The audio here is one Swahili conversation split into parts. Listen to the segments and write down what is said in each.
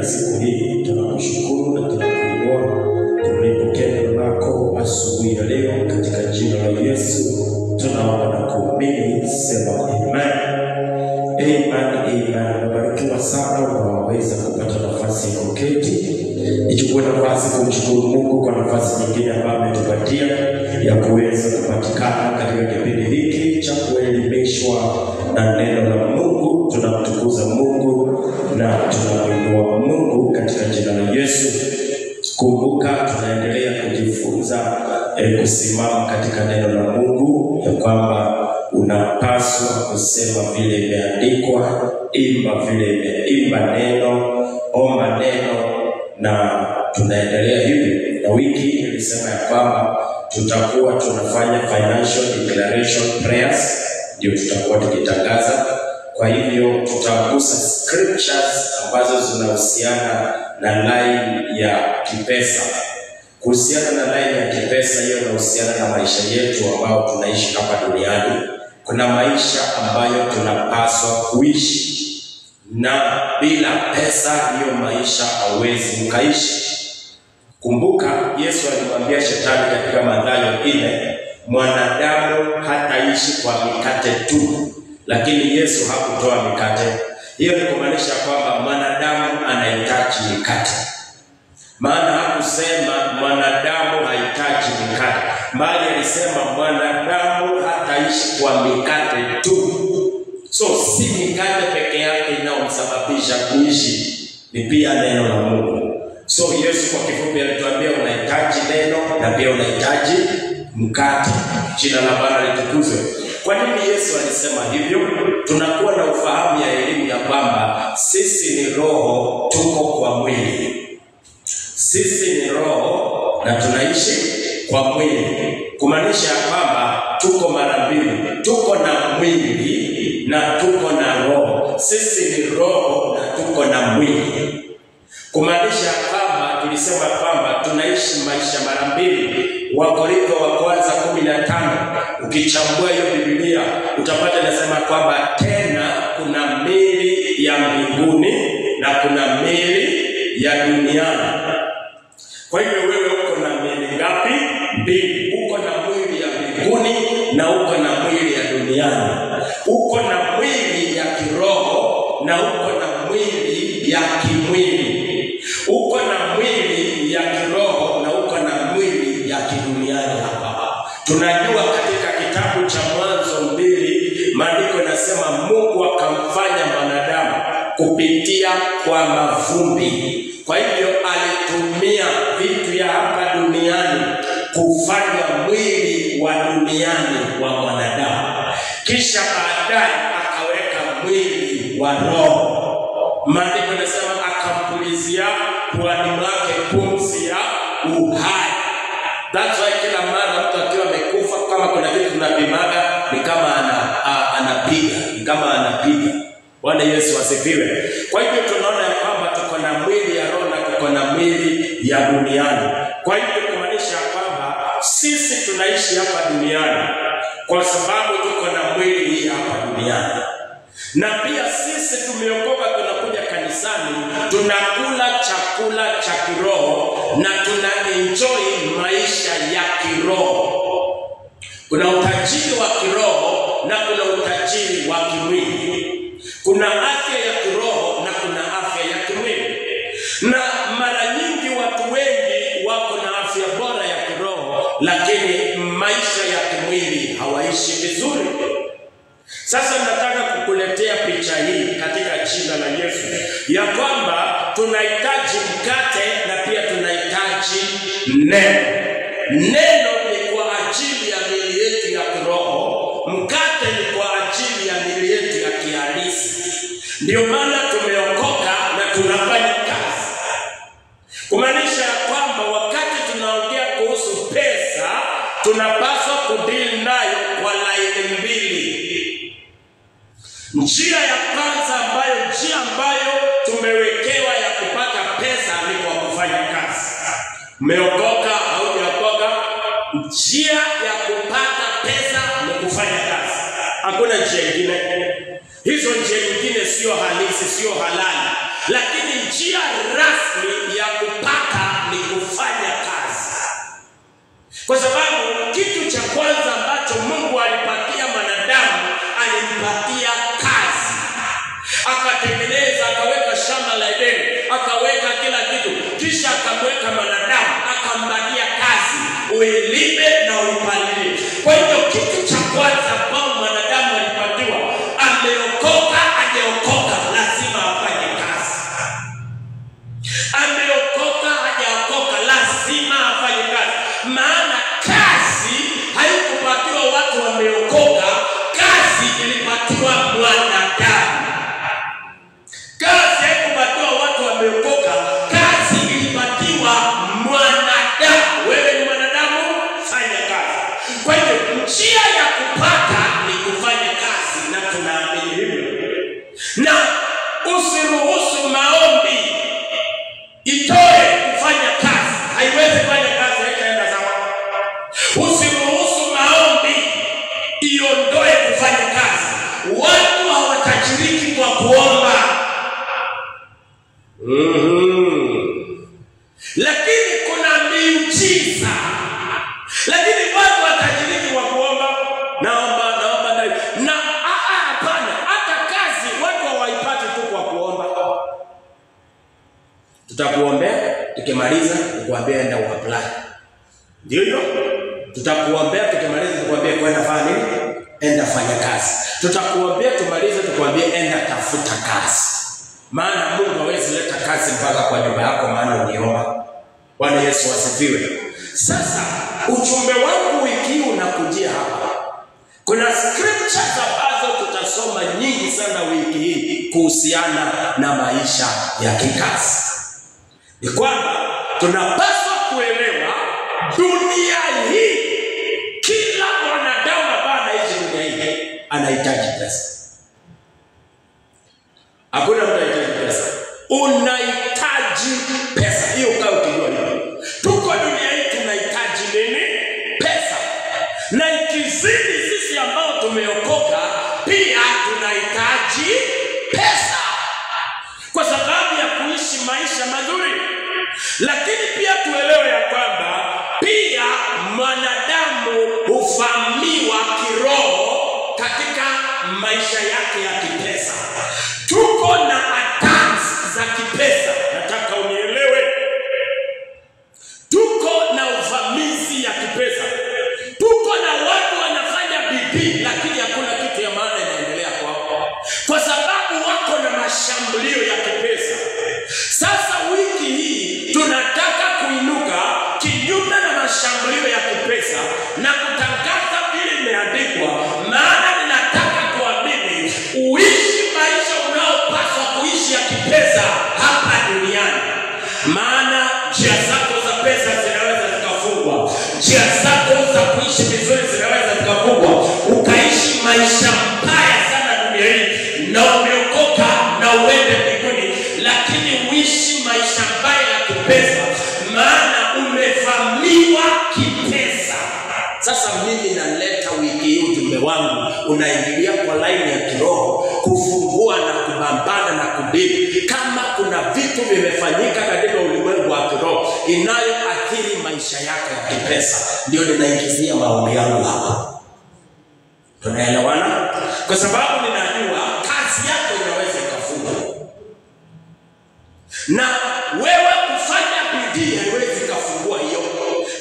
ya siku hii tunakushukuru na tunakuinua. Tunalipokea neno lako asubuhi ya leo katika jina la Yesu. Tunaomba na kuamini, sema amen. Amen. Barikiwa sana waweza kupata nafasi ya kuketi. Nichukue nafasi kumshukuru Mungu kwa nafasi nyingine ambayo ametupatia ya kuweza kupatikana katika kipindi hiki cha kuelimishwa na neno la Mungu. Tunamtukuza Mungu na tunamuinua Mungu katika jina la Yesu. Kumbuka tunaendelea kujifunza kusimama katika neno la Mungu, ya kwamba unapaswa kusema vile imeandikwa, imba vile imeimba neno, omba neno, na tunaendelea hivi. Na wiki nilisema ya kwamba tutakuwa tunafanya financial declaration prayers, ndio tutakuwa tukitangaza. Kwa hivyo tutagusa scriptures ambazo zinahusiana na line ya kipesa. Kuhusiana na line ya kipesa, hiyo inahusiana na maisha yetu ambao tunaishi hapa duniani. Kuna maisha ambayo tunapaswa kuishi, na bila pesa hiyo maisha hauwezi mkaishi. Kumbuka Yesu alimwambia shetani katika Mathayo 4, mwanadamu hataishi kwa mikate tu, lakini Yesu hakutoa mikate. Hiyo ni kumaanisha kwamba mwanadamu anahitaji mikate. Maana hakusema mwanadamu hahitaji mikate, bali alisema mwanadamu hataishi kwa mikate tu. So si mikate peke yake inayomsababisha kuishi, ni pia neno la Mungu. So Yesu kwa kifupi alituambia unahitaji neno na pia unahitaji mkate. Jina la Bwana litukuzwe. Kwa nini Yesu alisema hivyo? Tunakuwa na ufahamu ya elimu ya kwamba sisi ni roho, tuko kwa mwili. Sisi ni roho na tunaishi kwa mwili. Kumaanisha kwamba tuko mara mbili. Tuko na mwili na tuko na roho. Sisi ni roho na tuko na mwili. Kumaanisha kwamba tulisema kwamba tunaishi maisha mara mbili. Wakorintho wa kwanza 15, ukichambua hiyo Biblia utapata inasema kwamba tena kuna miili ya mbinguni na kuna miili ya duniani. Kwa hivyo wewe uko na miili ngapi? Mbili. Uko na mwili ya mbinguni na uko na mwili ya duniani. Uko na mwili ya kiroho na uko na mwili ya kimwili. Uko na mwili ya kiroho na uko na mwili ya kiduniani hapa. Tunajua katika kitabu cha Mwanzo 2 maandiko yanasema Mungu akamfanya mwanadamu kupitia kwa mavumbi. Kwa hivyo alitumia vitu ya hapa duniani kufanya mwili wa duniani wa mwanadamu. Kisha baadaye akaweka mwili wa roho. Maandiko yanasema akampulizia puani mwake pumzi ya uhai. That's why kila mara mtu akiwa amekufa, kama kuna kitu tunapimaga, ni kama anapiga, ni kama anapiga. Bwana Yesu asifiwe. Kwa hivyo tunaona ya kwamba tuko na mwili ya roho na tuko na mwili ya duniani. Kwa hivyo kumaanisha kwamba sisi tunaishi hapa duniani kwa sababu tuko na mwili hii hapa duniani. Na pia sisi tumeokoka, tunakuja kanisani, tunakula chakula cha kiroho na tunaenjoy maisha ya kiroho. Kuna utajiri wa kiroho na kuna utajiri wa kimwili. Kuna afya ya kiroho na kuna afya ya kimwili. Na mara nyingi watu wengi wako na afya bora ya kiroho, lakini maisha ya kimwili hawaishi vizuri. Sasa nataka kukuletea picha hii katika jina la Yesu, ya kwamba tunahitaji mkate na pia tunahitaji neno. Neno ni kwa ajili ya miili yetu ya kiroho, mkate ni kwa ajili ya miili yetu ya kihalisi. Ndio maana tumeokoka na tunafanya kazi. Kumaanisha kwamba wakati tunaongea kuhusu pesa, tunapaswa kudili nayo kwa laini mbili. Njia ya kwanza ambayo tumewekewa ya kupata pesa ni kwa kufanya kazi. Umeokoka au hujaokoka, njia ya kupata pesa ni kufanya kazi. Hakuna njia nyingine. Hizo njia nyingine sio halisi, sio halali. Lakini lakini njia rasmi ya kupata ni kufanya kazi. Kwa sababu kitu cha kwanza ambacho Mungu alipatia mwanadamu, alimpatia kazi. Akatengeneza, akaweka shamba la Edeni, akaweka kila kitu, kisha akamweka mwanadamu, akampatia kazi, uilime na uipalilie. Kwa hiyo kitu cha kwanza ambao mwanadamu alipatiwa, ameokoka hajaokoka, lazima afanye kazi. Ameokoka hajaokoka, lazima afanye kazi. Maana kazi haikupatiwa watu wameokoka, kazi ilipatiwa mwanadamu. Kazi haikupatiwa watu wameokoka, kazi ilipatiwa mwanadamu. Wewe ni mwanadamu, fanya kazi. Kwa hiyo njia ya kupata ni kufanya kazi, na tunaamini hivyo. Na usiruhusu maombi itoe kufanya kazi. Haiwezi kufanya kazi, haitaenda sawa. Usiruhusu maombi iondoe kufanya kazi. Watu hawatajiriki kwa kuomba. Lakini kuna miujiza. Lakini watu watajiriki kwa kuomba. Naomba na hapana, hata kazi watu hawaipati tu kwa kuomba. Tutakuombea, tukimaliza tukuambia enda uapply. Ndio hiyo. Tutakuombea, tukimaliza tukuambia kwenda fanya nini? Enda fanya kazi. Tutakuombea, tumalize tukuambia enda tafuta kazi. Maana Mungu hawezi leta kazi mpaka kwa nyumba yako, maana uliomba. Bwana Yesu asifiwe. Sasa ujumbe wangu wiki hii unakujia hapa. Kuna scriptures ambazo tutasoma nyingi sana wiki hii kuhusiana na maisha ya kikazi. Ni kwamba tunapaswa kuelewa dunia hii, kila mwanadamu ambaye anaishi dunia hii anahitaji pesa. Hakuna mtu anahitaji pesa. Unahitaji pesa. Hiyo kwa ukijua hivyo. Tuko dunia hii tunahitaji nini? Pesa. Na ikizidi sisi ambao tumeokoka, pia tunahitaji pesa. Kwa sababu ya kuishi maisha mazuri. Lakini pia tuelewe ya kwamba pia mwanadamu hufahamiwa kiroho katika maisha yake ya kipesa. Tuko na attacks za kipesa. Nataka unielewe. Tuko na uvamizi ya kipesa. Tuko na watu wanafanya bidii, lakini hakuna kitu ya maana inaendelea kwao. Kwa sababu wako na mashambulio ya kipesa. Sasa wiki hii tunataka kuinuka kinyume na mashambulio ya kipesa na kutangaza vile imeandikwa. Maana ninataka kuamini uishi maisha unaopaswa kuishi ya kipesa hapa duniani. Maana njia zako za pesa zinaweza zikafungwa. Njia zako za kuishi vizuri zinaweza zikafungwa. Ukaishi maisha mbaya sana dunia hii na umeokoka na uende mbinguni, lakini uishi maisha mbaya ya kipesa, maana umevamiwa kipesa. Sasa mimi naleta wiki hii ujumbe wangu unaingilia kwa laini ya kiroho, kufungua na kubambana na kudili. Kama kuna vitu vimefanyika katika ulimwengu wa kiroho inayoathiri maisha yako ya kipesa, ndio ninaingizia maombi yangu hapa. Tunaelewana? Kwa sababu ninajua kazi yako inaweza ikafungwa. Na wewe kufanya bidii haiwezi kufungua hiyo.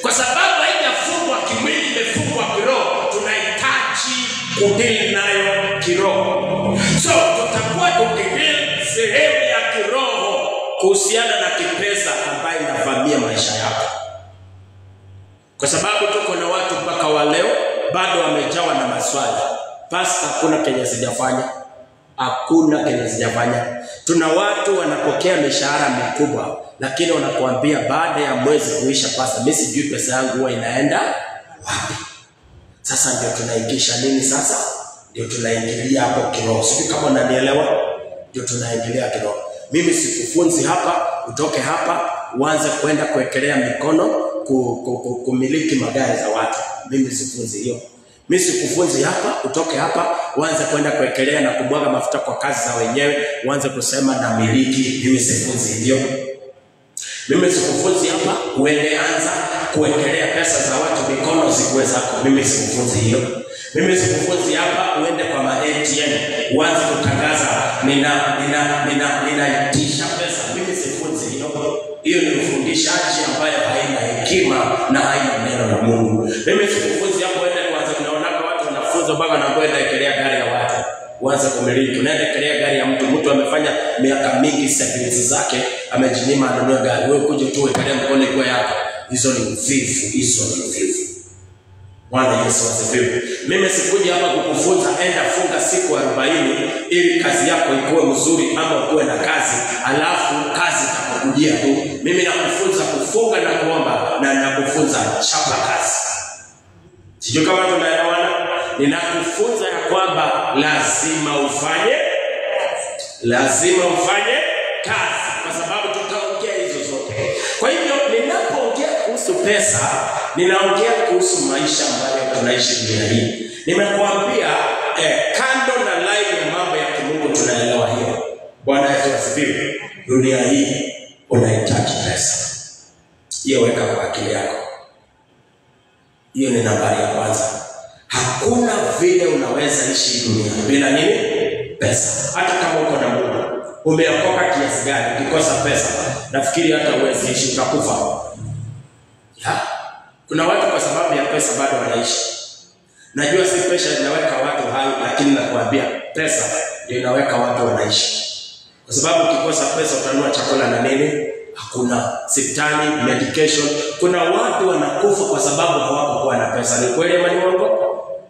Kwa sababu haijafungwa kimwili, imefungwa kiroho. Tunahitaji kudili nayo kiroho. So tutakuwa tukidili sehemu ya kiroho kuhusiana na kipesa ambayo inavamia maisha yako. Kwa sababu tuko na watu mpaka wa leo bado wamejawa na maswali. Pastor, hakuna kenye sijafanya. Hakuna kenye sijafanya. Tuna watu wanapokea mishahara mikubwa, lakini wanakuambia baada ya mwezi kuisha, pastor, mimi sijui pesa yangu huwa inaenda wapi. Sasa ndio tunaingisha nini sasa? Ndio tunaingilia hapo kiroho. Sijui kama unanielewa. Ndio tunaingilia kiroho. Mimi sikufunzi hapa utoke hapa uanze kwenda kuwekelea mikono kumiliki magari za watu. Mimi sifunzi hiyo. Mimi sikufunzi hapa utoke hapa uanze kwenda kuekelea na kumwaga mafuta kwa kazi za wenyewe, uanze kusema na miliki. Mimi sifunzi hivyo. Mimi sikufunzi hapa uende anza kuekelea pesa za watu mikono zikuwe zako. Mimi sikufunzi hiyo. Mimi sikufunzi hapa uende kwa ATM uanze kutangaza ninaitisha pesa. Mimi sifunzi hiyo. Hiyo ni ufundishaji ambayo haina hekima na haina neno la Mungu. Mimi sikufunzi hapo uende kwanza unaona watu wanafunza mpaka na kwenda ekelea gari ya watu. Uanze kumiliki. Unaenda ekelea gari ya mtu amefanya miaka mingi savings zake, amejinyima anunue gari. Wewe kuja tu ekelea mkono kwa yako. Hizo ni uvivu, hizo ni uvivu. Bwana Yesu asifiwe. Mimi sikuja hapa kukufunza enda funga siku 40 ili kazi yako ikuwe mzuri ama uwe na kazi, alafu kazi itakujia tu. Mimi nakufunza kufunga na kuomba na nakufunza chapa kazi. Sijui kama tunaelewana. Ninakufunza ya kwamba lazima ufanye kazi, kwa sababu tutaongea hizo zote. Kwa hivyo ninapoongea kuhusu pesa, ninaongea kuhusu maisha ambayo tunaishi dunia hii. Nimekuambia kando na line ya mambo ya kimungu tunaelewa hiyo. Bwana Yesu asifiwe. Dunia hii unahitaji pesa. Hiyo weka kwa akili yako. Hiyo ni nambari ya kwanza. Hakuna vile unaweza ishi dunia bila nini? Pesa. Hata kama uko na Mungu, umeokoka kiasi gani, ukikosa pesa, nafikiri hata uwezi ishi, utakufa. Kuna watu kwa sababu ya pesa bado wanaishi. Najua si pesa inaweka watu hai, lakini nakwambia pesa ndio inaweka watu wanaishi. Kwa sababu ukikosa pesa utanunua chakula na nini? Hakuna. Hospitali, medication. Kuna watu wanakufa kwa sababu hawakuwa na pesa. Ni kweli ama ni uongo?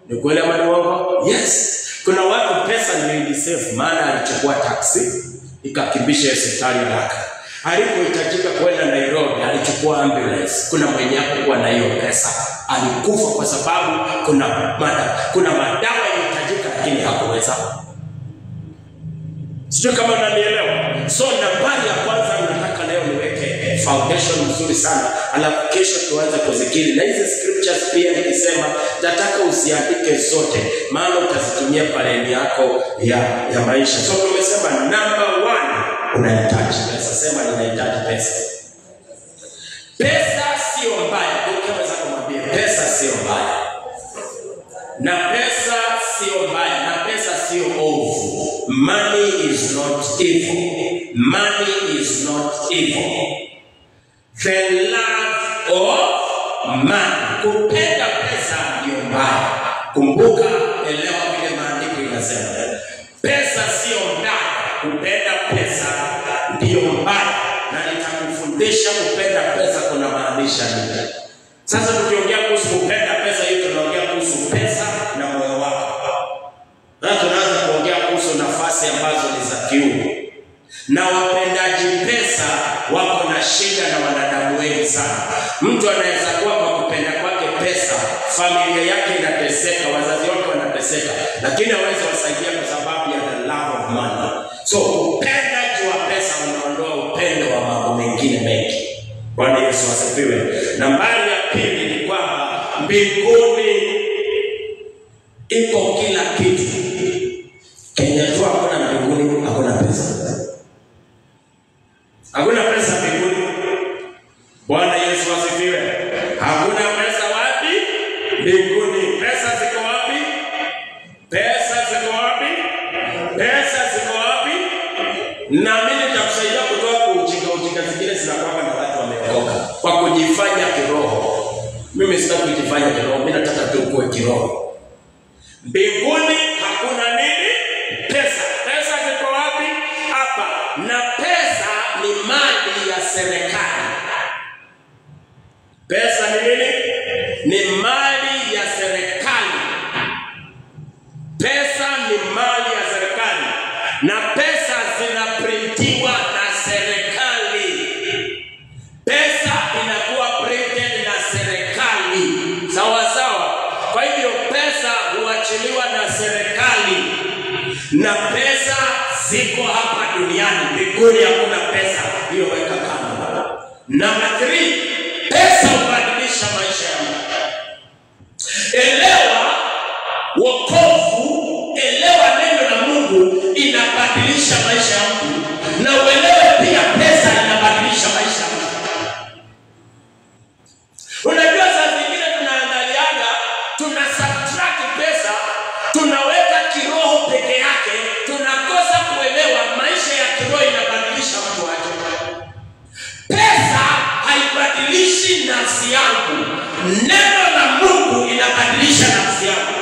Ni kweli ama ni uongo? Yes. Kuna watu pesa ndio ilisave, maana alichukua taxi ikakimbisha hospitali haraka. Alipohitajika kwenda Nairobi alichukua ambulance. Kuna mwenye hakuwa na hiyo pesa, alikufa kwa sababu kuna madawa yanahitajika lakini hakuweza. Sio kama unanielewa. So nambari ya kwanza nataka leo niweke foundation nzuri sana, alafu kesho tuanze kuzikiri. Na hizi scriptures pia nikisema nataka usiandike zote, maana utazitumia pale yako ya maisha. So tumesema number 1 unahitaji pesa. Sema ninahitaji pesa. Pesa sio mbaya. Ukaweza kumwambia pesa sio mbaya. Na pesa sio mbaya, na pesa sio ovu. Money is not evil. Money is not evil. The love of money. Kupenda pesa ndio mbaya. Kumbuka, elewa vile maandiko inasema. Pesa sio mbaya. Kupenda pesa ndio mbaya. Na nitakufundisha kupenda pesa kuna maanisha nini. Sasa tukiongea kuhusu kupenda pesa, hiyo tunaongea kuhusu pesa na moyo wako. Na tunaanza kuongea kuhusu nafasi ambazo ni za kiungu. Na wapendaji pesa wako na shida na wanadamu wengi sana. Mtu anaweza kuwa kwa kupenda kwake pesa, familia yake inateseka, wazazi wake wanateseka, lakini hawezi wasaidia kwa sababu ya the love of money. So upendaji wa pesa unaondoa upendo wa mambo mengine mengi. Bwana Yesu asifiwe. Nambari ya pili ni kwamba mbinguni iko kila kitu. Kenya tu hakuna mbinguni, hakuna pesa. Hakuna pesa mbinguni. Bwana Yesu asifiwe. Hakuna pesa wapi? Mbinguni. Pesa ziko wapi? Pesa ziko wapi? Pesa ziko wapi? Na mimi nitakusaidia kutoa ujinga zingine zinakuwa na watu wameokoka kwa kujifanya kiroho. Mimi sitaki kujifanya kiroho, mimi nataka tu kuwe kiroho. Mbinguni hakuna nini? Pesa. Pesa ziko wapi? Hapa. Na pesa ni mali ya serikali. Pesa ni nini? Ni mali ya serikali. Pesa ni mali ya serikali. Na pesa zinaprintiwa na serikali. Pesa inakuwa printed na serikali. Sawa sawa. Kwa hivyo pesa huachiliwa na serikali. Na pesa ziko hapa duniani. Mbinguni hakuna pesa. Hiyo weka kando. Number 3, pesa hubadilisha maisha ya mtu. Elewa halibadilishi nafsi yangu. Neno la Mungu linabadilisha nafsi yangu.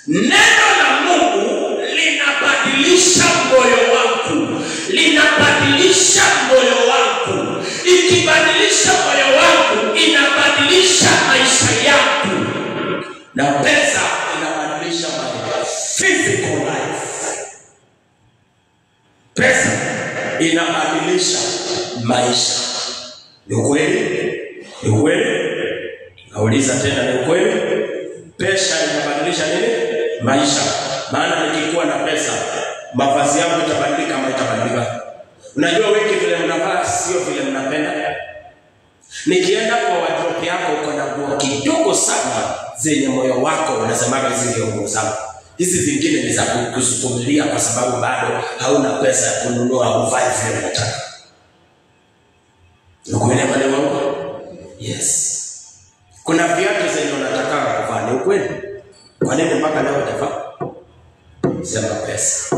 Neno la Mungu linabadilisha moyo wangu. Linabadilisha moyo wangu. Ikibadilisha moyo wangu, inabadilisha maisha yangu. Na pesa inabadilisha my physical life. Pesa inabadilisha maisha. Ni kweli? Ni kweli? Nauliza tena, ni kweli? Pesa inabadilisha nini? Maisha. Maana nikikuwa na pesa, mavazi yangu itabadilika kama itabadilika. Unajua wengi vile mnavaa sio vile mnapenda. Nikienda kwa wardrobe yako uko na nguo kidogo sana zenye moyo wako unasemaga hizi ndio nguo zangu. Hizi zingine ni za kusukumilia kwa sababu bado hauna pesa ya kununua uvae vile unataka. Unakuelewa maneno yangu? Yes. Kuna viatu zenye unataka kuvaa, ni ukweli? Kwa nini mpaka leo hujavaa? Sema pesa.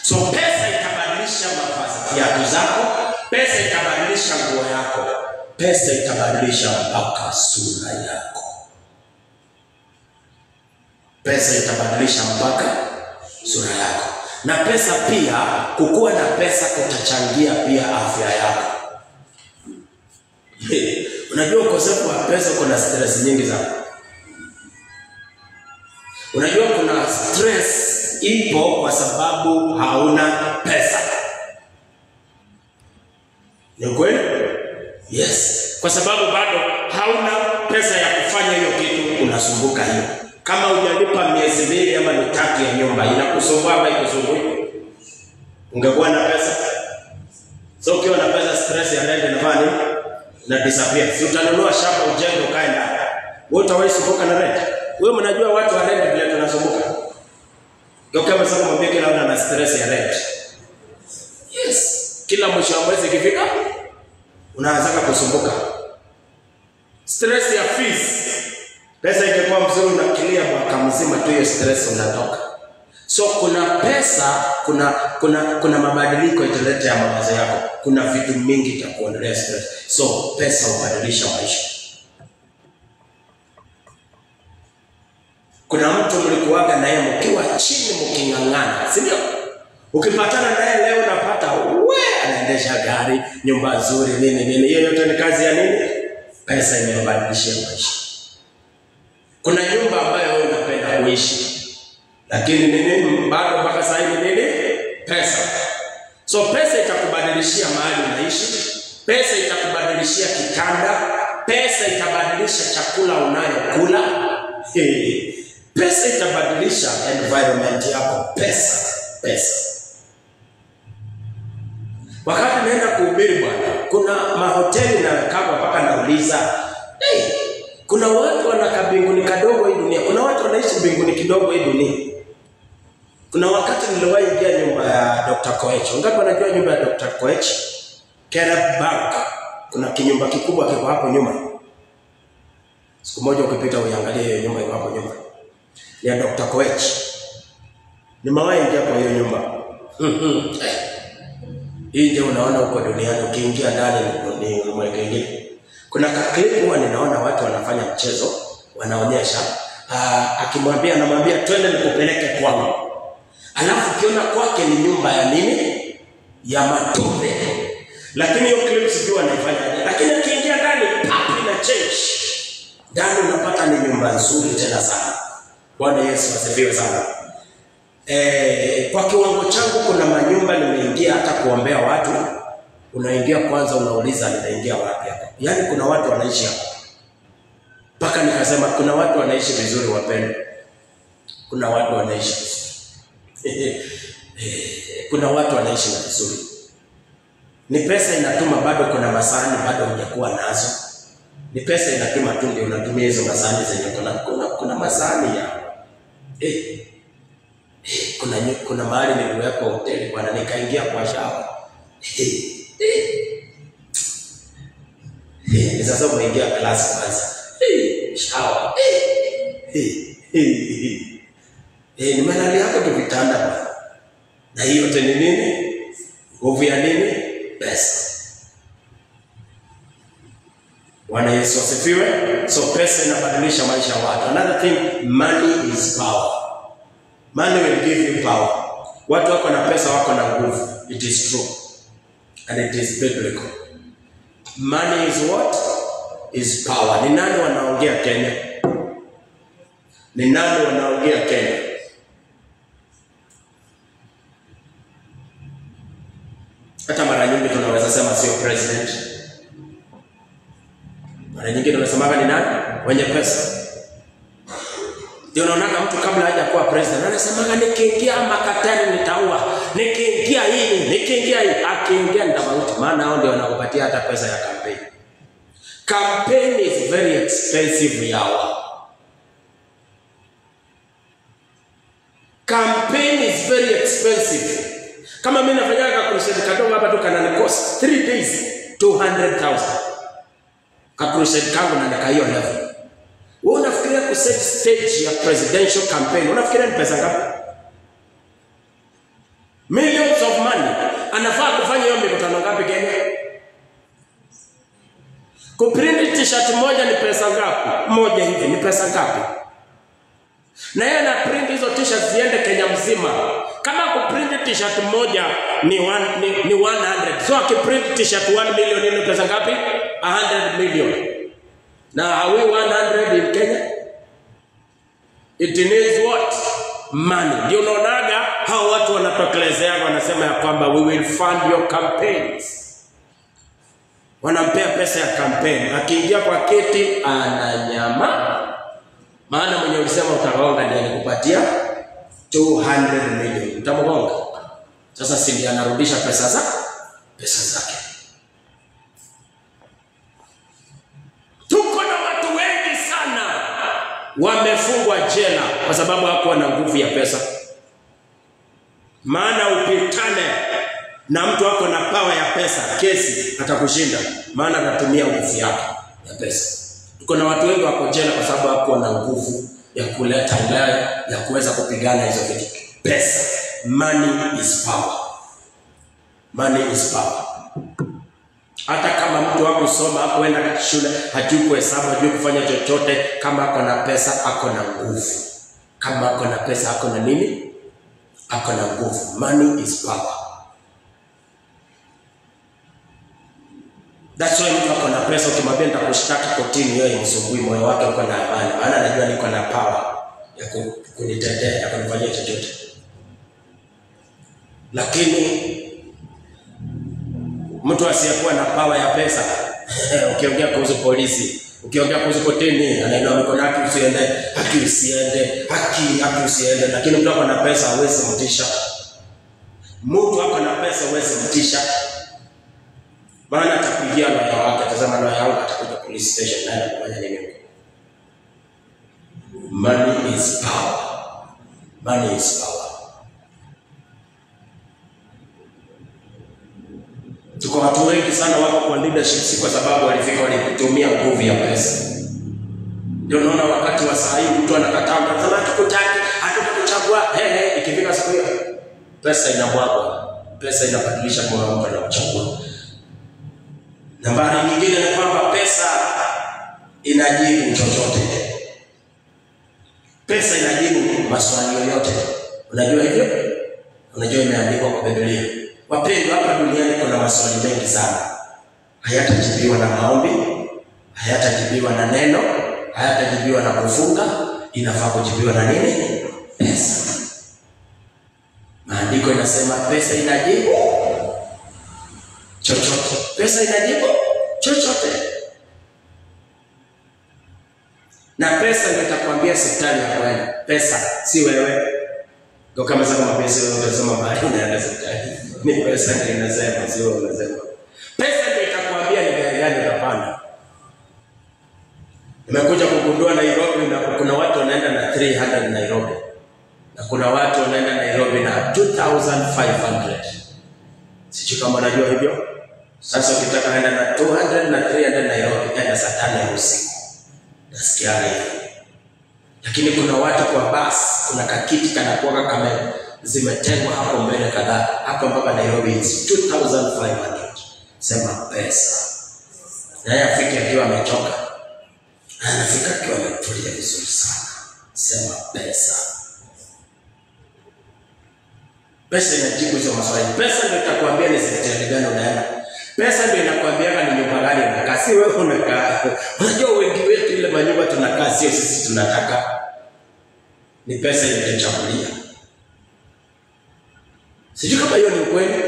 So pesa itabadilisha mavazi, viatu zako, pesa itabadilisha nguo yako, pesa itabadilisha mpaka sura yako. Pesa itabadilisha mpaka sura yako. Na pesa pia, kukuwa na pesa kutachangia pia afya yako. Unajua ukosefu wa pesa kuna stress nyingi sana. Unajua kuna stress ipo kwa sababu hauna pesa. Ni kweli? Yes. Kwa sababu bado hauna pesa ya kufanya hiyo kitu, unasumbuka hiyo. Kama hujalipa miezi 2 ama 3 ya nyumba, inakusumbua ama ikusumbui? Ungekuwa na pesa. So ukiwa na pesa, stress ya rent inafanya na disappear. Si utanunua shamba ujenge ukae ndani. Wewe utawahi sumbuka na rent? Wewe mnajua watu wa rent vile tunasumbuka. Kama sasa mwambie kila mtu ana stress ya rent. Yes. Kila mwisho wa mwezi ikifika unaanza kusumbuka. Stress ya fees. Pesa ingekuwa mzuri na clear mwaka mzima tu, hiyo stress unatoka. So kuna pesa, kuna mabadiliko italeta ya mawazo yako. Kuna vitu mingi itakuondolea stress. So pesa hubadilisha maisha. Kuna mtu mlikuwaga naye mkiwa chini mkingangana, si ndio? Ukipatana naye leo unapata anaendesha gari, nyumba nzuri, nini. Hiyo yote ni kazi ya nini? Pesa imebadilishia maisha. Kuna nyumba ambayo wewe unapenda kuishi, lakini nini bado mpaka sasa hivi nini? Pesa. So pesa itakubadilishia mahali unaishi, pesa itakubadilishia kitanda, pesa itabadilisha chakula unayokula. Pesa itabadilisha environment yako. Pesa. Wakati naenda kuhubiri bwana, kuna mahoteli na kama mpaka nauliza, kuna watu wanakaa mbinguni kadogo hii dunia, kuna watu wanaishi mbinguni kidogo hii dunia. Kuna wakati niliwahi ingia nyumba ya Dr. Koech. Ungapi wanajua nyumba ya Dr. Koech? Caleb Bank. Kuna kinyumba kikubwa kiko hapo nyuma. Siku moja ukipita uangalie hiyo nyumba iko hapo nyuma. Ni ya Dr. Koech. Nimewahi ingia kwa hiyo nyumba. Hii ndio unaona huko duniani, ukiingia ndani ni mweke ingine. Kuna clip huwa ninaona watu wanafanya mchezo, wanaonyesha akimwambia, anamwambia twende nikupeleke kwangu. Alafu ukiona kwake ni nyumba ya nini? Ya matope. Lakini hiyo clip sijui anaifanya. Lakini akiingia ndani papi na change. Ndani unapata ni nyumba nzuri tena sana. Bwana Yesu asifiwe sana. Kwa kiwango changu kuna manyumba nimeingia hata kuombea watu. Unaingia kwanza unauliza ninaingia wapi hapa. Yaani kuna watu wanaishi hapa. Paka nikasema kuna watu wanaishi vizuri wapendwa. Kuna watu wanaishi vizuri. Kuna watu wanaishi na vizuri. Ni pesa inatuma bado kuna masahani bado hujakuwa nazo. Ni pesa inatuma tu ndio unatumia hizo masahani zenye kuna masahani ya kuna mahali niliweka hoteli bwana, nikaingia kwa shawa. Sasa umeingia class kwanza. Shawa. Ni mahali hapo tu vitanda bwana. Na hiyo yote ni nini? Nguvu ya nini? Pesa. Bwana Yesu asifiwe. So pesa inabadilisha maisha ya watu. Another thing, money is power. Money will give you power. Watu wako na pesa wako na nguvu. It is true. And it is biblical. Money is what? Is power. Ni nani wanaongea Kenya? Ni nani wanaongea Kenya? Hata mara nyingi tunaweza sema sio president. Mara nyingi tunasema ni nani? Wenye pesa. Ndio unaona mtu kabla haja kuwa president anasema nikiingia makatani nitaua, nikiingia hii, akiingia nitamauti. Maana hao ndio wanakupatia hata pesa ya campaign. Campaign is very expensive yawa. Campaign is very expensive. Kama mimi nafanya crusade kadogo hapa tu kana cost 3 days 200,000. Crusade kangu na nikaio level. Wewe unafikiria ku set stage ya presidential campaign, unafikiria ni pesa ngapi? Millions of money. Anafaa kufanya hiyo mikutano ngapi Kenya? Kuprint t-shirt moja ni pesa ngapi? Moja hivi ni pesa ngapi? Na yeye ana print hizo t-shirts ziende Kenya mzima. Kama kuprint t-shirt moja ni 100. So akiprint t-shirt 1 million ni pesa ngapi? 100 million. Now are we 100 in Kenya? It needs what? Money. Ndio unaonaga hao watu wanatokelezea wanasema ya kwamba we will fund your campaigns. Wanampea pesa ya campaign. Akiingia kwa kiti ananyama. Maana mwenye ulisema utagonga ndiye alikupatia 200 million. Utagonga. Sasa si ndiye anarudisha pesa zake. Tuko na watu wengi sana wamefungwa jela kwa sababu hakuwa na nguvu ya pesa. Maana upitane na mtu wako na power ya pesa, kesi atakushinda. Maana anatumia nguvu yake ya pesa. Tuko na watu wengi wako jela kwa sababu hakuwa na nguvu ya kuleta ndani ya kuweza kupigana hizo vitu. Pesa. Money is power. Money is power. Hata kama mtu wako soma hapo enda shule, hajui kuhesabu, hajui kufanya chochote, kama ako na pesa ako na nguvu. Kama ako na pesa ako na nini? Ako na nguvu. Money is power. That's why mtu ako na pesa ukimwambia nitakushtaki kotini, yeye msumbui, moyo wake uko na amani. Maana anajua niko na power ya kunitetea, ya kunifanyia chochote. Lakini mtu asiyekuwa na power ya pesa, ukiongea kuhusu polisi, ukiongea kuhusu kotini, anainua mikono yake haki usiende. Lakini mtu ako na pesa hawezi mtisha. Mtu ako na pesa hawezi mtisha. Maana atapigia lawyer wake, atazama lawyer wangu atakuja police station na anafanya nini? Money is power. Money is power. Tuko watu wengi sana wako kwa leadership si kwa sababu walifika walitumia nguvu ya pesa. Ndio unaona wakati wa saa hii mtu anakataa, anasema tukutaki, hatukuchagua. Ikifika siku hiyo pesa inabwagwa. Pesa inabadilisha moyo wako na kuchagua. Nambari nyingine ni kwamba pesa inajibu chochote. Pesa inajibu maswali yoyote. Unajua hivyo? Unajua imeandikwa kwa Biblia. Wapendwa, hapa duniani kuna maswali mengi sana. Hayatajibiwa na maombi, hayatajibiwa na neno, hayatajibiwa na kufunga, inafaa kujibiwa na nini? Pesa. Maandiko inasema pesa inajibu chochote. Pesa inajibu chochote. Na pesa ndio itakwambia shetani ya kwenda. Pesa si wewe. Ndio kama sema pesa wewe unasema bali unaenda shetani. Ni pesa ndio inasema sio wewe unasema. Pesa ndio itakwambia ni gari gani utapanda. Nimekuja kugundua Nairobi na kuna watu wanaenda na 300 Nairobi. Na kuna watu wanaenda Nairobi na 2500. Sijui kama unajua hivyo. Sasa ukitaka kwenda na 200 na 300 Nairobi enda saa 5 ya usiku. Nasikia hivyo. Lakini kuna watu kwa bus, kuna kakiti kanakuwa kama zimetengwa hapo mbele kadhaa. Hapo mpaka Nairobi is 2500. Sema pesa. naye afike akiwa amechoka. Anafika akiwa ametulia vizuri sana. Sema pesa. Pesa inajibu hizo maswali. Pesa ndio itakwambia ni sekretari gani unaenda. Pesa ndio inakwambia ni nyumba gani unakaa. Si wewe unakaa. Unajua wengi wetu ile manyumba tunakaa sio sisi tunataka. Ni pesa inayochagulia. Sijui kama hiyo ni ukweli.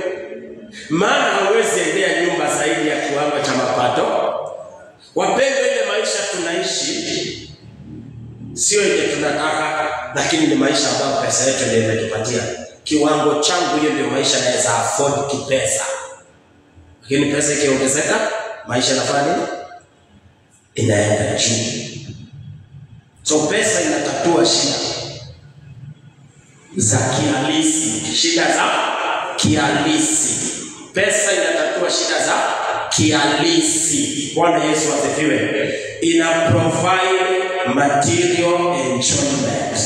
Maana hauwezi endea nyumba zaidi ya kiwango cha mapato. Wapendwa, ile maisha tunaishi sio ile tunataka, lakini ni maisha ambayo pesa yetu ndio imetupatia. Kiwango changu hiyo ndio maisha naweza afford kipesa. Lakini pesa ikiongezeka, maisha yanafanya nini? Inaenda juu. So pesa inatatua shida za kihalisi, shida za kihalisi. Pesa inatatua shida za kihalisi. Bwana Yesu asifiwe. Ina provide material enjoyment.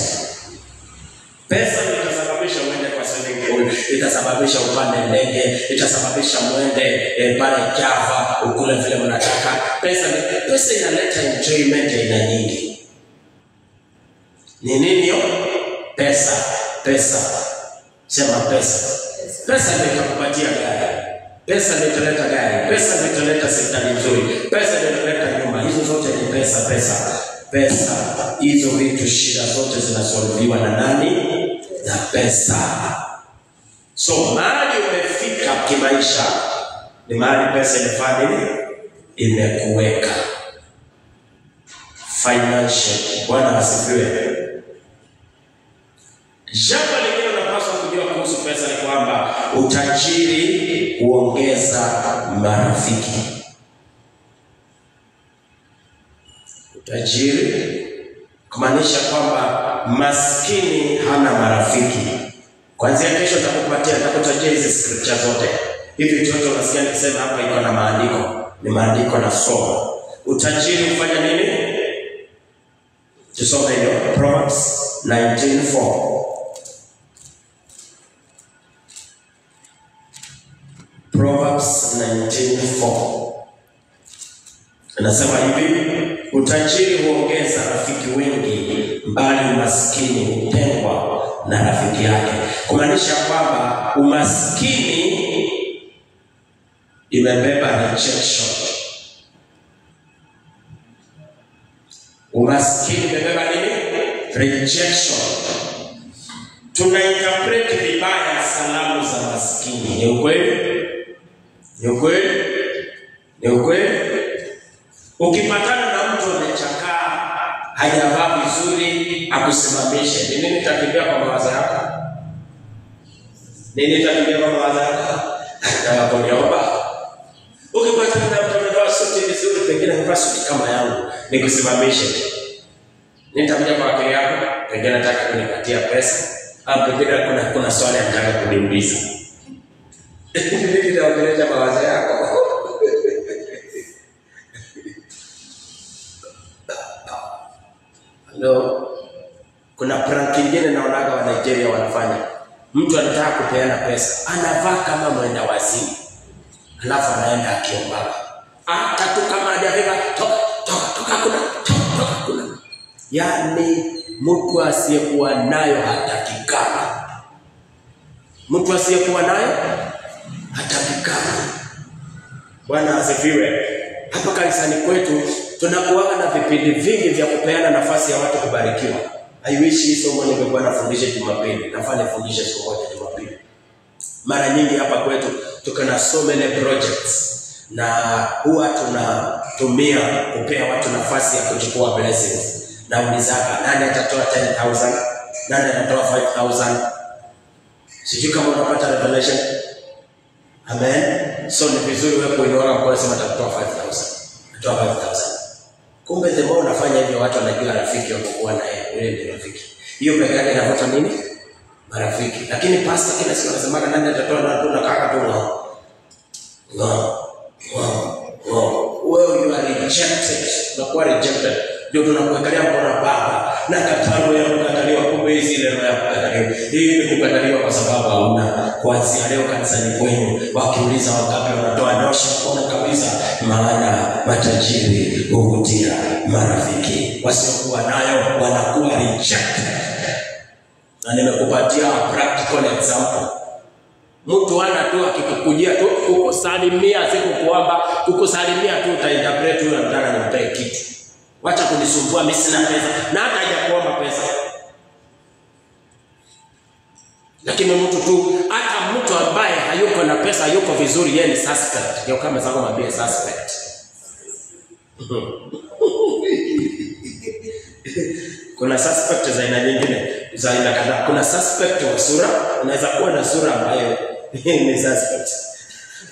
Pesa itasababisha uende kwa swimming pool, itasababisha upande ndege, itasababisha muende pale Java ukule vile mnataka. Pesa inaleta enjoyment aina nyingi. Ni nini hiyo? Pesa. Sema pesa. Pesa ndio itakupatia gari. Pesa ndio italeta gari. Pesa ndio italeta serikali nzuri. Pesa ndio italeta nyumba. Hizo zote ni pesa. Hizo vitu, shida zote zinasolviwa na nani? Na pesa. So mahali umefika kimaisha ni mahali pesa imefanya nini? Imekuweka. Financial. Bwana asifiwe. Jambo lingine unapaswa kujua kuhusu pesa ni kwamba utajiri huongeza marafiki. Utajiri kumaanisha kwamba maskini hana marafiki. Kwanza kesho nitakutajia hizi scripture zote. Hivi chochote unasikia nikisema hapa iko na maandiko. Ni maandiko na somo. Utajiri hufanya nini? Tusome hiyo Proverbs 19:4. Proverbs 19:4. Anasema hivi, utajiri huongeza rafiki wengi, bali umaskini hutengwa na rafiki yake. Kumaanisha kwamba umaskini imebeba rejection. Umaskini imebeba nini? Rejection. Tunainterpret vibaya salamu za maskini. Ni ukweli? Ni ukweli? Ukipatana na mtu amechakaa, hajavaa vizuri, akusimamishe. Ni nini itakimbia kwa mawazo yako? Anakuomba. Ukipatana na mtu amevaa suti vizuri, pengine amevaa suti kama yangu, nikusimamishe. Nitakuja kwa akili yako, pengine nataka kunipatia pesa, au pengine kuna swali nataka kuniuliza. Nini nitaongelea mawazo yako? Hello. Kuna prank nyingine naonaga wa Nigeria wanafanya. Mtu anataka kupeana pesa, anavaa kama mwenda wazimu. Alafu anaenda akiomba. Tatu kama hajabeba, toka kuna. Yaani mtu asiyekuwa nayo hatakikana. Bwana asifiwe. Hapa kanisani kwetu tunakuwa na vipindi vingi vya kupeana nafasi ya watu kubarikiwa. I wish hii somo ningekuwa nafundisha Jumapili. Nafanya fundisha siku moja Jumapili. Mara nyingi hapa kwetu tuko na so many projects na huwa tunatumia kupea watu nafasi ya kuchukua blessings. Na ulizaka nani atatoa 10,000? Nani atatoa 5,000? Sijui kama unapata revelation. Amen. So ni vizuri wewe kuiona kwa sema atatoa 5,000. Atatoa 5,000. Kumbe the more unafanya hivyo watu wanajua rafiki wako kuwa na yeye ni rafiki. Hiyo pekee yake inavuta nini? Marafiki. Lakini pastor kila siku anasema nani atatoa na tunakaka tu well, you are rejected. Unakuwa rejected. Ndio tunakuangalia mbona baba na katalo ya kukataliwa. Kumbe hizi ile roho ya kukataliwa, hii ni kukataliwa kwa sababu hauna. Kuanzia leo kanisani kwenu wakiuliza wangapi wanatoa, nyosha mkono kabisa, maana matajiri huvutia marafiki, wasiokuwa nayo wanakuwa rejected. Na nimekupatia practical example. Mtu ana tu akikukujia tu kukusalimia, sikukuomba, kukusalimia tu utainterpret huyo anataka nimpe kitu. Wacha kunisumbua, mimi sina pesa, na hata hajakuomba pesa. Lakini mtu tu, hata mtu ambaye hayuko na pesa, yuko vizuri, yeye ni suspect. Ndio kama sasa mwambie suspect. Kuna suspect za aina nyingine, za aina kadhaa. Kuna suspect wa sura, unaweza kuwa na sura ambayo ni suspect.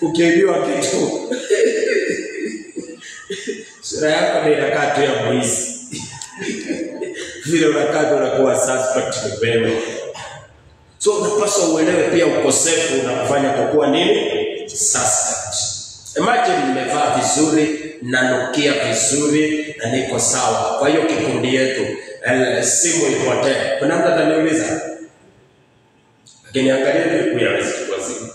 Ukiibiwa kitu, sura yako ndio inakaa tu ya mwizi. Vile unakaa unakuwa suspect wewe. So unapaswa uelewe pia ukosefu unakufanya kuwa nini? Suspect. Imagine nimevaa vizuri, nanukia vizuri, na niko sawa. Kwa hiyo kikundi yetu simu ipotee. Kuna mtu ataniuliza, lakini angalia vipi ya riziki kwa simu.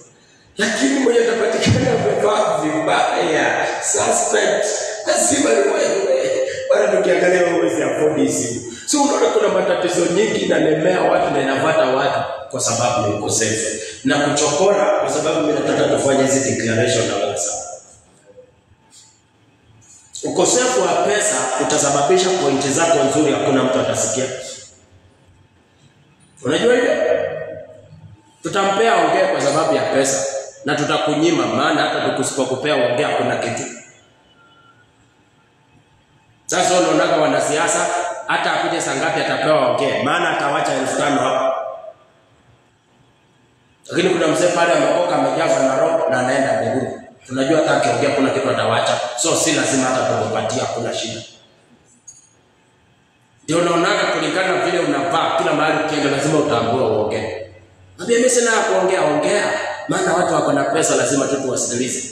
Lakini mwenye atapatikana amevaa vibaya, suspect, lazima ni wewe. Bwana tukiangalia uwezi afford hizi. So unaona kuna matatizo nyingi na nemea watu na inavata watu kwa sababu ya ukosefu. Na kuchokora kwa sababu mimi nataka tufanye hizi declaration na wasa. Ukosefu wa pesa utasababisha pointi zako nzuri hakuna mtu atasikia. Unajua hivyo? Tutampea ongea kwa sababu ya pesa na tutakunyima, maana hata tukisipokupea ongea kuna kitu. Sasa unaona wanasiasa hata akuje sangapi atapewa ongea, maana atawacha 1500 hapo. Lakini kuna mzee pale amekoka amejazwa na roho na anaenda mbinguni. Tunajua hata akiongea kuna kitu atawacha. So si lazima hata tumpatie, kuna shida. Ndio unaona kulingana vile unavaa, kila mahali ukienda lazima utaambiwa uongee. Mwambie mimi sina kuongea, ongea. Maana watu wako na pesa lazima tu tuwasikilize.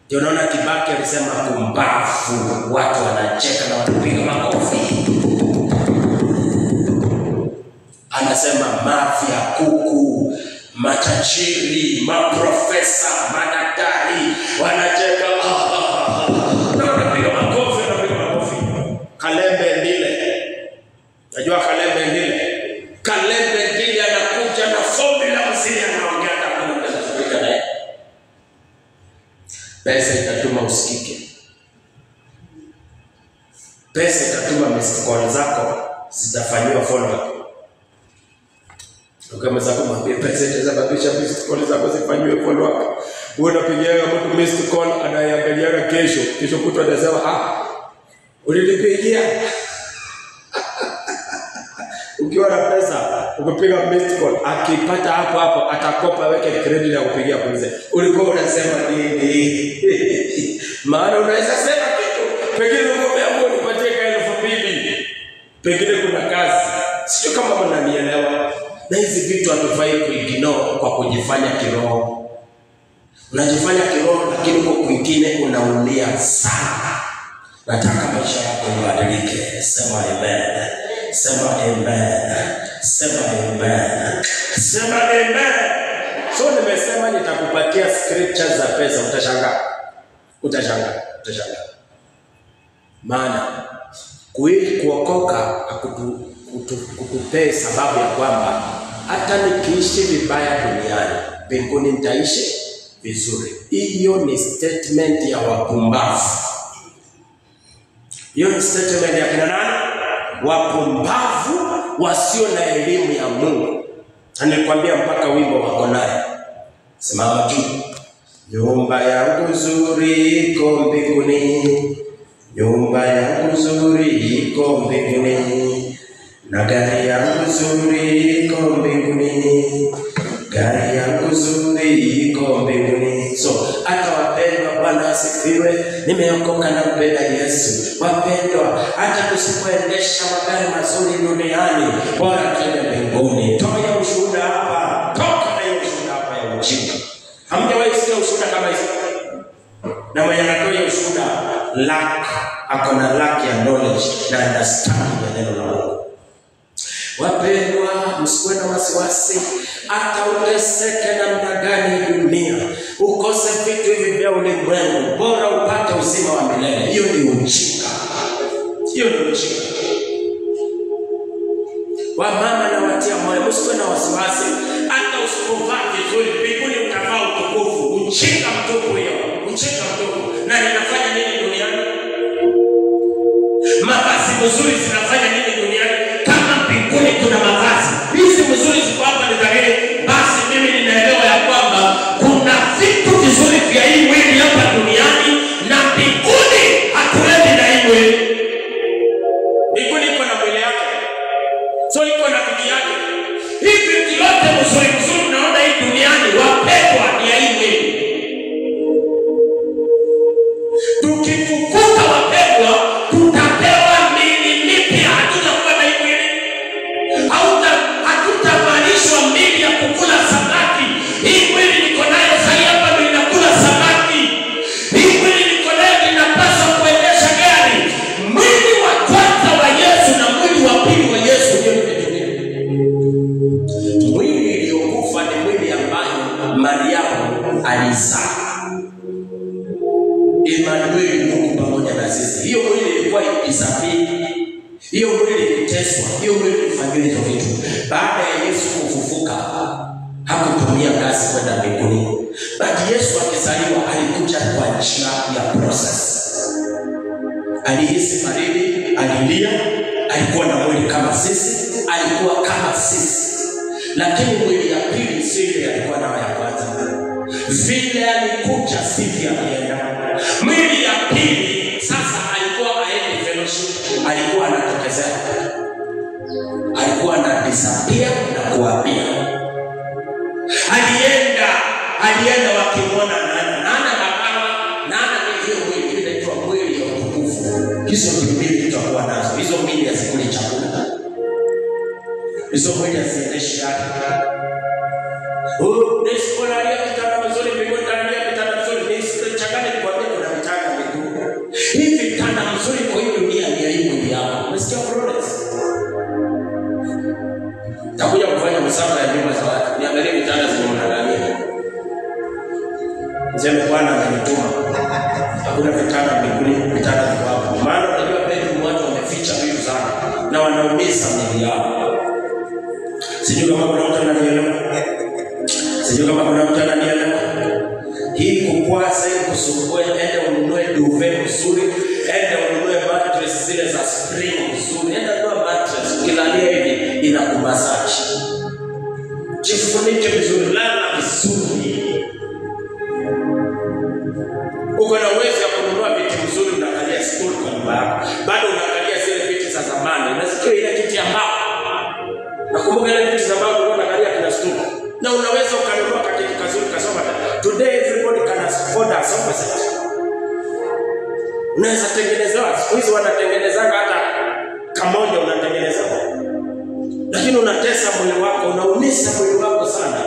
Ndio unaona Kibaki alisema kumbafu, watu wanacheka na wanapiga makofi. Anasema mafia, kuku, matajiri, maprofesa, madaktari wanacheka. Na wanapiga makofi, wanapiga makofi. Kalembe Ndile. Najua Kalembe Ndile. Kalembe Ndile anakuja na formula mzima anaongea na kuna pesa kuliko naye. Pesa itatuma usikike. Pesa itatuma missed call zako zitafanywa follow up. Kama zako mwambie pesa itasababisha missed call zako zifanywe follow up. Wewe unapigia mtu missed call anaangalia kesho kutwa anasema ulinipigia. Ukiwa na pesa ukipiga missed call akipata hapo atakopa weke credit ya kupigia polisi. Ulikuwa unasema nini? Maana unaweza sema kitu pengine umeamua nipatie 2,000. Pengine kuna kazi. Sio kama mnanielewa. Na hizi vitu hatufai kuignore kwa kujifanya kiroho. Unajifanya kiroho lakini kwa kwingine unaulia sana. Nataka maisha yako ibadilike. Sema amen. Sema amen. Sema amen. Sema amen. So nimesema nitakupatia scriptures za pesa, utashangaa. Utashangaa. Maana kuokoka kutupee sababu ya kwamba hata nikiishi vibaya duniani, mbinguni nitaishi vizuri. Hiyo ni statement ya wapumbavu. Hiyo ni statement ya kina nani? Wapumbavu wasio na elimu ya Mungu. Anakuambia mpaka wimbo wako naye. Simama juu. Nyumba yangu nzuri iko mbinguni. Nyumba yangu nzuri iko mbinguni. Na gari yangu nzuri iko mbinguni. Gari yangu nzuri iko mbinguni. So hata wapendwa, Bwana asifiwe, nimeokoka na mpenda Yesu. Wapendwa, hata tusipoendesha magari mazuri duniani, bora tuende mbinguni. Toa ushuhuda hapa. Toka na ushuhuda hapa ya ujinga. Hamjawahi sikia ushuhuda kama hizo? Na mwenye anatoa ushuhuda lack, akona lack ya knowledge na understanding ya neno la Mungu. Wapendwa, msikuwe na wasiwasi. Hata uteseke namna gani dunia, ukose vitu hivi vya ulimwengu, bora upate uzima wa milele. Hiyo ni ujinga. Hiyo ni ujinga. Wamama na watia moyo, msikuwe na wasiwasi. Hata usipovaa vizuri, mbinguni utavaa utukufu. Ujinga mtupu hiyo. Ujinga mtupu. Na inafanya nini duniani? Mavazi mzuri zinafanya nini duniani? Kama mbinguni kuna mavazi, hizi mzuri ziko hapa ni dhahiri, basi mimi ninaelewa ya kwamba kuna vitu vizuri vya hii mwili hapa duniani, na mbinguni hatuendi na hii mwili. Mbinguni iko na mwili yake, so iko na vitu yake. Hivi vitu yote mzuri unaona hii duniani, wapendwa, ni ya hii mwili. Tukifufuka wapendwa, tutapewa mili mipya. Hatutakuwa na hii mwili. Hatutavalishwa mili ya kukula samaki. Hii mwili niko nayo sasa hapa ndio inakula samaki. Hii mwili niko nayo inapaswa kuendesha gari. Mwili wa kwanza wa Yesu na mwili wa pili wa Yesu ndio vitu. Mwili uliokufa ni mwili ambayo Mariamu alizaa. Emmanuel, Mungu pamoja na sisi. Hiyo mwili ilikuwa ikisafiri. Hiyo mwili iliteswa. Hiyo mwili ilifanywa hizo vitu. Baada ya Yesu kufufuka, hakutumia kazi kwenda mbinguni. But Yesu akizaliwa alikuja kwa njia ya process. Alihisi baridi, alilia, alikuwa na mwili kama sisi, alikuwa kama sisi. Lakini mwili ya pili sio ile alikuwa nayo ya kwanza. Vile alikuja sivyo alienda. Mwili ya pili sasa alikuwa aende fellowship, alikuwa anatokezea, alikuwa anadisappear na kuapia. Alienda wakimwona nana baba, nana ni hiyo mwili inaitwa mwili ya utukufu. Hizo mwili tutakuwa nazo. Hizo mwili hazikuli chakula. Hizo mwili haziendeshi yake. Nisiponalia kitanda mzuri mbinguni, nitalia kitanda mzuri. Nisichanganye nikwambie kuna vitanda mbinguni. Hivi vitanda mzuri kwa hii dunia ni ya hii mwili yako. Umesikia Florence? Takuja kufanya msafara ya nyumba za watu. Niangalie vitanda zinaonekana. Niseme Bwana amenituma. Hakuna vitanda mbinguni, vitanda viko hapo. Maana unajua pale watu wameficha vitu sana na wanaumiza miili yao. Sijui kama kuna mtu ananielewa. Sijui kama kuna mtu ananielewa. Hii kukwaza, hii kusumbua, ende ununue duvet mzuri, ende ununue mattress zile za spring mzuri, ende ununue mattress, ukilalia hivi inakumasaji. Jifunike vizuri, lala vizuri. Uko na uwezo wa kununua vitu mzuri, unakalia stool kwa nyumba yako. Bado unakalia zile vitu za zamani. Unasikia ile kiti ya mbao. Nakumbuka ile vitu za mbao unakalia kina stool. Na unaweza ukanunua kitu kazuri kasoma. Today everybody can afford a sofa set. Unaweza tengenezewa. Siku hizi wanatengenezanga hata kamoja unatengeneza. Lakini unatesa mwili wako, unaumiza mwili wako sana.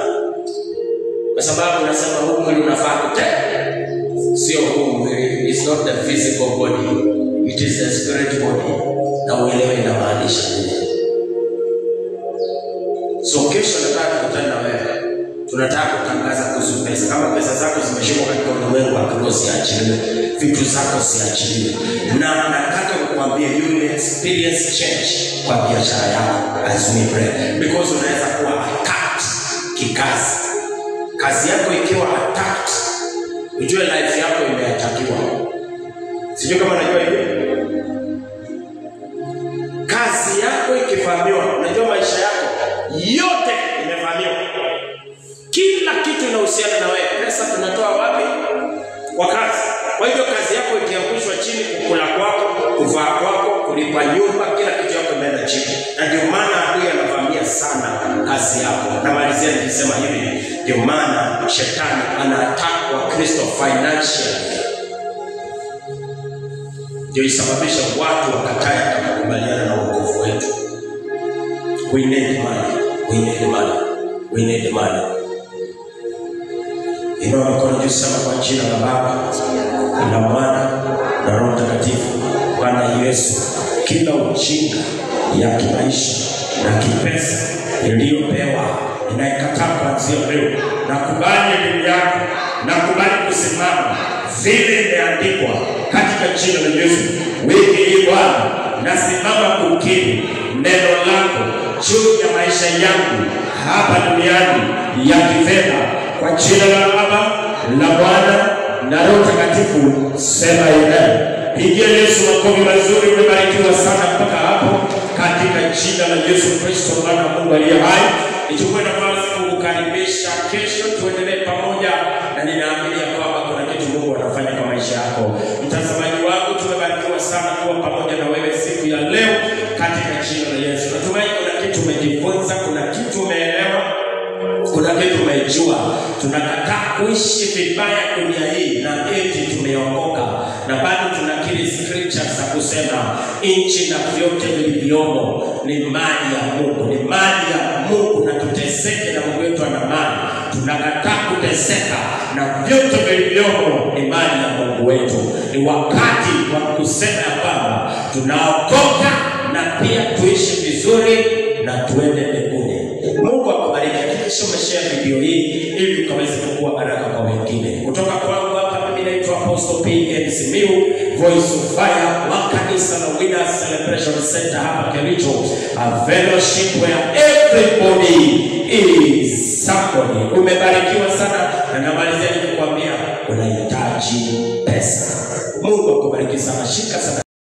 Kwa sababu unasema huu mwili unafaa kutenda. Sio huu mwili, it's not the physical body, it is the spirit body. Na uelewe inamaanisha nini. So kesho nataka kukutana na wewe. Tunataka kutangaza kuhusu pesa. Kama pesa zako zimeshikwa katika ulimwengu wa kiroho, siachiliwe. Vitu zako siachiliwe. Na nataka kukuambia you will experience change kwa biashara yako as we pray. Because unaweza kuwa attacked kikazi. Kazi yako ikiwa attacked, ujue life yako imeatakiwa. Sijui kama unajua hiyo. Kazi yako ikifahamiwa, unajua maisha yako yote imefahamiwa. Kila kitu inahusiana na wewe. Pesa tunatoa wapi? Kwa kazi. Kwa hivyo kazi yako ikiangushwa chini, kukula kwako, kuvaa kwako, kulipa nyumba, kila kitu yako imeenda chini. Na ndio maana adui anavamia sana kazi yako. Na malizia nikisema hivi, ndio maana shetani ana-attack wa Kristo financially. Ndio isababisha watu wakatae hata kukubaliana na wokovu wetu. We need money. We need money. We need money. Inua mikono juu sana kwa jina la Baba na Mwana na Roho Mtakatifu. Bwana Yesu, kila ujinga ya kimaisha na kipesa iliyopewa inaikataa kuanzia leo. Nakubali elimu yako, nakubali kusimama vile imeandikwa katika jina la Yesu. Wiki hii Bwana, nasimama kukiri neno lako juu ya maisha yangu hapa duniani ya kifedha, kwa jina la Baba, la Bwana na Roho Mtakatifu. Sema amen. Pigia Yesu makofi mazuri. Umebarikiwa sana mpaka hapo katika jina la Yesu Kristo Bwana Mungu aliye hai. Nichukue nafasi kukukaribisha kesho tuendelee pamoja, na ninaamini kwamba kuna kitu Mungu anafanya kwa maisha yako. Mtazamaji wangu, tumebarikiwa sana kuwa pamoja na wewe siku ya leo katika jina la Yesu. Natumai kuna kitu umejifunza, kuna kitu umeelewa, kuna kitu umejua. Tunakataa kuishi vibaya dunia hii na eti tumeokoka, na bado tunakiri scriptures za kusema nchi na vyote vilivyomo ni mali ya Mungu, ni mali ya Mungu, na tuteseke na Mungu wetu ana mali. Tunakataa kuteseka na vyote vilivyomo ni mali ya Mungu wetu. Ni wakati wa kusema kwamba tunaokoka na pia tuishi vizuri na tuende mbinguni. Mungu akubariki. Hakikisha umeshare video hii ili ukaweze kuwa baraka kwa wengine. Kutoka kwangu hapa, mimi naitwa Apostle P.N. Simiyu, Voice of Fire wa kanisa la Winners Celebration Center hapa Kericho, a fellowship where everybody is